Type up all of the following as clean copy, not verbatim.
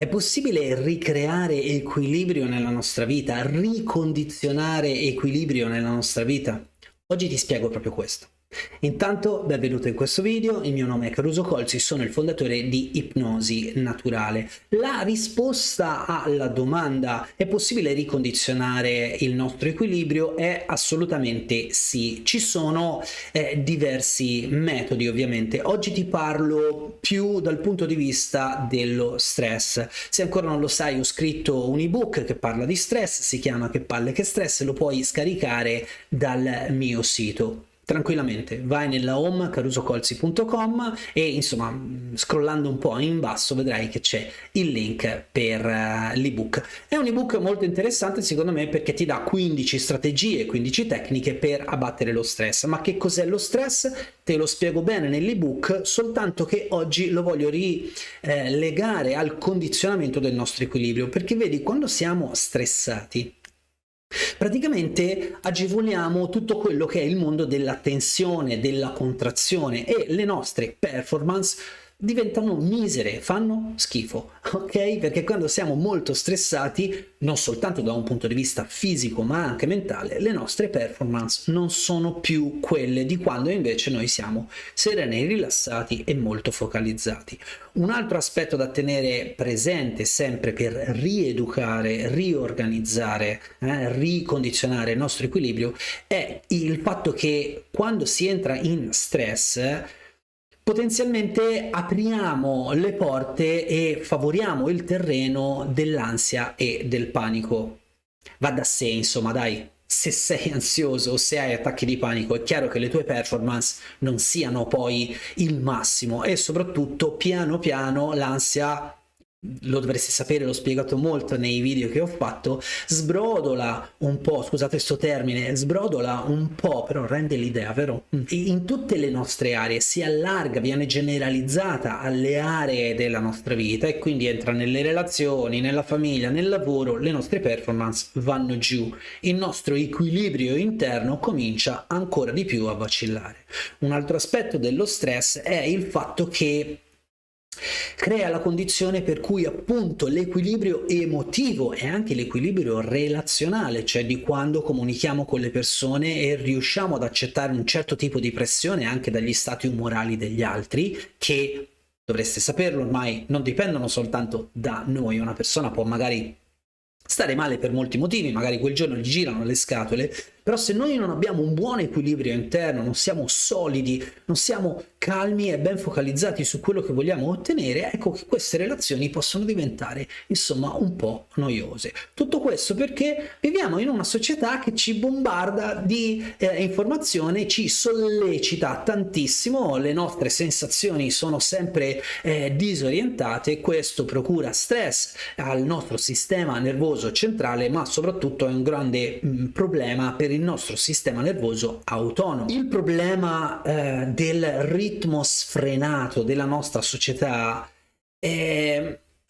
È possibile ricreare equilibrio nella nostra vita, ricondizionare equilibrio nella nostra vita? Oggi ti spiego proprio questo. Intanto, benvenuto in questo video, il mio nome è Caruso Colzi, sono il fondatore di Ipnosi Naturale. La risposta alla domanda è possibile ricondizionare il nostro equilibrio è assolutamente sì. Ci sono diversi metodi ovviamente. Oggi ti parlo più dal punto di vista dello stress. Se ancora non lo sai, ho scritto un ebook che parla di stress, si chiama Che palle che stress, lo puoi scaricare dal mio sito. Tranquillamente, vai nella home carusocolzi.com e insomma scrollando un po' in basso vedrai che c'è il link per l'ebook. È un ebook molto interessante secondo me perché ti dà 15 strategie, 15 tecniche per abbattere lo stress. Ma che cos'è lo stress? Te lo spiego bene nell'ebook, soltanto che oggi lo voglio rilegare al condizionamento del nostro equilibrio, perché vedi, quando siamo stressati praticamente agevoliamo tutto quello che è il mondo della tensione, della contrazione, e le nostre performance diventano misere, fanno schifo, ok? Perché quando siamo molto stressati, non soltanto da un punto di vista fisico ma anche mentale, le nostre performance non sono più quelle di quando invece noi siamo sereni, rilassati e molto focalizzati. Un altro aspetto da tenere presente sempre per rieducare, riorganizzare, ricondizionare il nostro equilibrio è il fatto che quando si entra in stress potenzialmente apriamo le porte e favoriamo il terreno dell'ansia e del panico. Va da sé, insomma, dai. Se sei ansioso o se hai attacchi di panico, è chiaro che le tue performance non siano poi il massimo, e soprattutto piano piano l'ansia, lo dovresti sapere, l'ho spiegato molto nei video che ho fatto, sbrodola un po', scusate questo termine, sbrodola un po', però rende l'idea, vero? In tutte le nostre aree, si allarga, viene generalizzata alle aree della nostra vita e quindi entra nelle relazioni, nella famiglia, nel lavoro, le nostre performance vanno giù, il nostro equilibrio interno comincia ancora di più a vacillare. Un altro aspetto dello stress è il fatto che crea la condizione per cui appunto l'equilibrio emotivo e anche l'equilibrio relazionale, cioè di quando comunichiamo con le persone e riusciamo ad accettare un certo tipo di pressione anche dagli stati umorali degli altri, che dovreste saperlo ormai non dipendono soltanto da noi. Una persona può magari stare male per molti motivi, magari quel giorno gli girano le scatole, però se noi non abbiamo un buon equilibrio interno, non siamo solidi, non siamo calmi e ben focalizzati su quello che vogliamo ottenere, ecco che queste relazioni possono diventare insomma un po' noiose. Tutto questo perché viviamo in una società che ci bombarda di informazione, ci sollecita tantissimo, le nostre sensazioni sono sempre disorientate, questo procura stress al nostro sistema nervoso centrale, ma soprattutto è un grande problema per il nostro sistema nervoso autonomo. Il problema del ritmo sfrenato della nostra società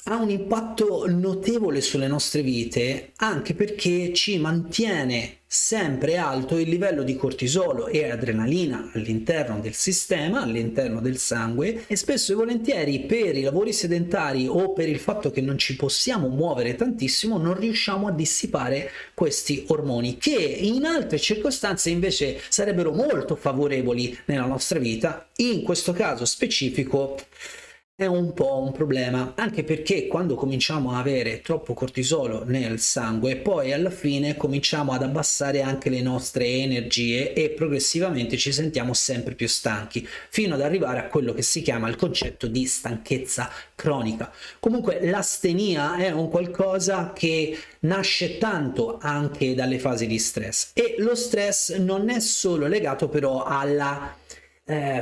ha un impatto notevole sulle nostre vite, anche perché ci mantiene sempre alto il livello di cortisolo e adrenalina all'interno del sistema, all'interno del sangue, e spesso e volentieri per i lavori sedentari o per il fatto che non ci possiamo muovere tantissimo non riusciamo a dissipare questi ormoni, che in altre circostanze invece sarebbero molto favorevoli nella nostra vita. In questo caso specifico è un po' un problema, anche perché quando cominciamo a avere troppo cortisolo nel sangue, poi alla fine cominciamo ad abbassare anche le nostre energie e progressivamente ci sentiamo sempre più stanchi, fino ad arrivare a quello che si chiama il concetto di stanchezza cronica. Comunque l'astenia è un qualcosa che nasce tanto anche dalle fasi di stress, e lo stress non è solo legato però alla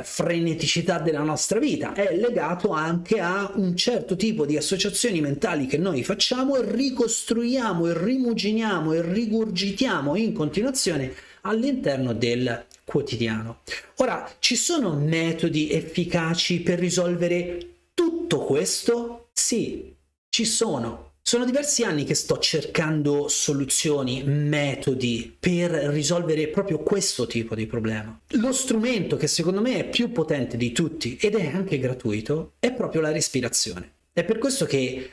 freneticità della nostra vita, è legato anche a un certo tipo di associazioni mentali che noi facciamo e ricostruiamo e rimuginiamo e rigurgitiamo in continuazione all'interno del quotidiano. Ora, ci sono metodi efficaci per risolvere tutto questo? Sì, ci sono. Sono diversi anni che sto cercando soluzioni, metodi per risolvere proprio questo tipo di problema. Lo strumento che secondo me è più potente di tutti ed è anche gratuito è proprio la respirazione. È per questo che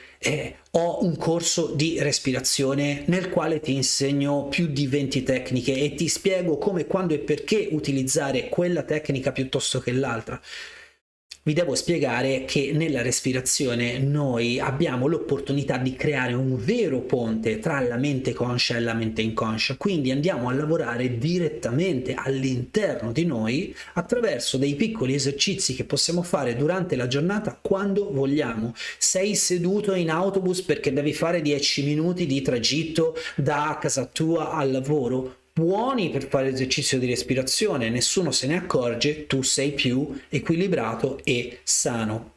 ho un corso di respirazione nel quale ti insegno più di 20 tecniche e ti spiego come, quando e perché utilizzare quella tecnica piuttosto che l'altra. Vi devo spiegare che nella respirazione noi abbiamo l'opportunità di creare un vero ponte tra la mente conscia e la mente inconscia, quindi andiamo a lavorare direttamente all'interno di noi attraverso dei piccoli esercizi che possiamo fare durante la giornata quando vogliamo. Sei seduto in autobus perché devi fare 10 minuti di tragitto da casa tua al lavoro, buoni per fare esercizio di respirazione, nessuno se ne accorge, tu sei più equilibrato e sano.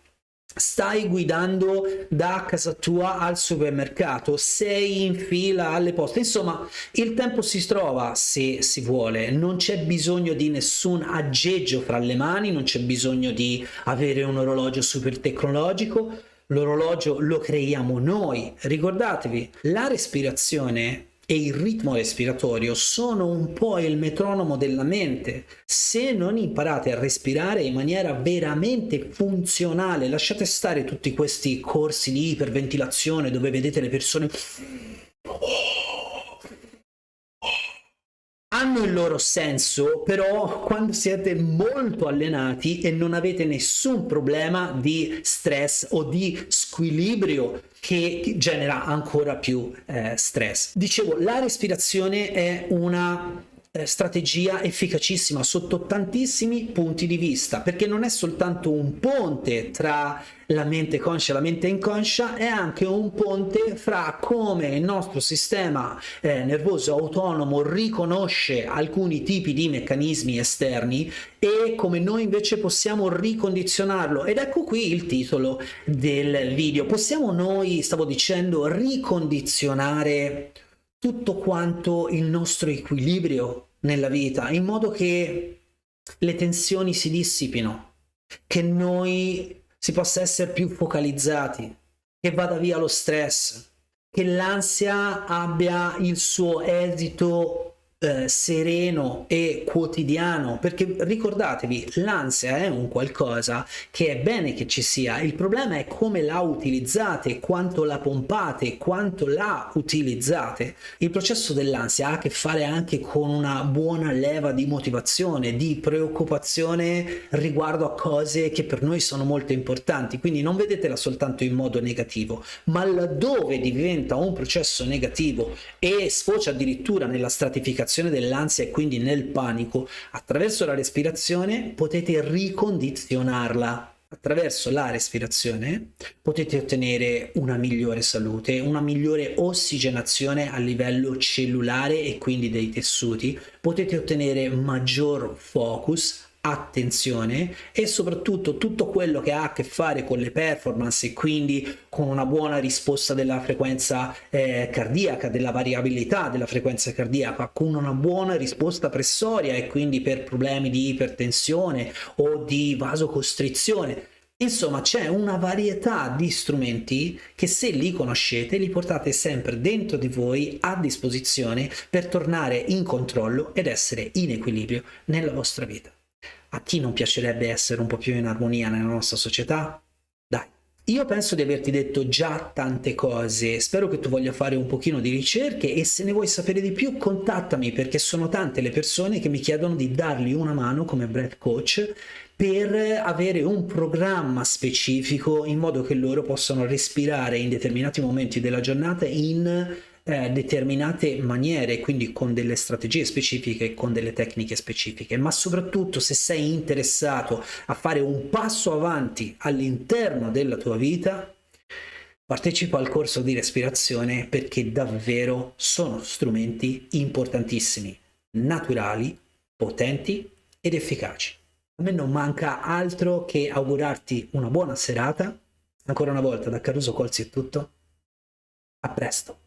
Stai guidando da casa tua al supermercato, sei in fila alle poste, insomma il tempo si trova se si vuole, non c'è bisogno di nessun aggeggio fra le mani, non c'è bisogno di avere un orologio super tecnologico, l'orologio lo creiamo noi. Ricordatevi, la respirazione e il ritmo respiratorio sono un po' il metronomo della mente. Se non imparate a respirare in maniera veramente funzionale, lasciate stare tutti questi corsi di iperventilazione dove vedete le persone hanno il loro senso, però quando siete molto allenati e non avete nessun problema di stress o di squilibrio che genera ancora più stress. Dicevo, la respirazione è una strategia efficacissima sotto tantissimi punti di vista, perché non è soltanto un ponte tra la mente conscia e la mente inconscia, è anche un ponte fra come il nostro sistema nervoso autonomo riconosce alcuni tipi di meccanismi esterni e come noi invece possiamo ricondizionarlo. Ed ecco qui il titolo del video. Possiamo noi, stavo dicendo, ricondizionare tutto quanto il nostro equilibrio nella vita, in modo che le tensioni si dissipino, che noi si possa essere più focalizzati, che vada via lo stress, che l'ansia abbia il suo esito sereno e quotidiano, perché ricordatevi, l'ansia è un qualcosa che è bene che ci sia, il problema è come la utilizzate, quanto la pompate, quanto la utilizzate. Il processo dell'ansia ha a che fare anche con una buona leva di motivazione, di preoccupazione riguardo a cose che per noi sono molto importanti, quindi non vedetela soltanto in modo negativo, ma laddove diventa un processo negativo e sfocia addirittura nella stratificazione dell'ansia e quindi nel panico, attraverso la respirazione potete ricondizionarla. Attraverso la respirazione potete ottenere una migliore salute, una migliore ossigenazione a livello cellulare e quindi dei tessuti, potete ottenere maggior focus, attenzione e soprattutto tutto quello che ha a che fare con le performance e quindi con una buona risposta della frequenza cardiaca, della variabilità della frequenza cardiaca, con una buona risposta pressoria e quindi per problemi di ipertensione o di vasocostrizione. Insomma, c'è una varietà di strumenti che, se li conoscete, li portate sempre dentro di voi a disposizione per tornare in controllo ed essere in equilibrio nella vostra vita. A chi non piacerebbe essere un po' più in armonia nella nostra società? Dai, io penso di averti detto già tante cose, spero che tu voglia fare un pochino di ricerche e se ne vuoi sapere di più contattami, perché sono tante le persone che mi chiedono di dargli una mano come breath coach per avere un programma specifico in modo che loro possano respirare in determinati momenti della giornata in determinate maniere, quindi con delle strategie specifiche, con delle tecniche specifiche. Ma soprattutto, se sei interessato a fare un passo avanti all'interno della tua vita, partecipa al corso di respirazione, perché davvero sono strumenti importantissimi, naturali, potenti ed efficaci. A me non manca altro che augurarti una buona serata. Ancora una volta da Caruso Colzi è tutto. A presto.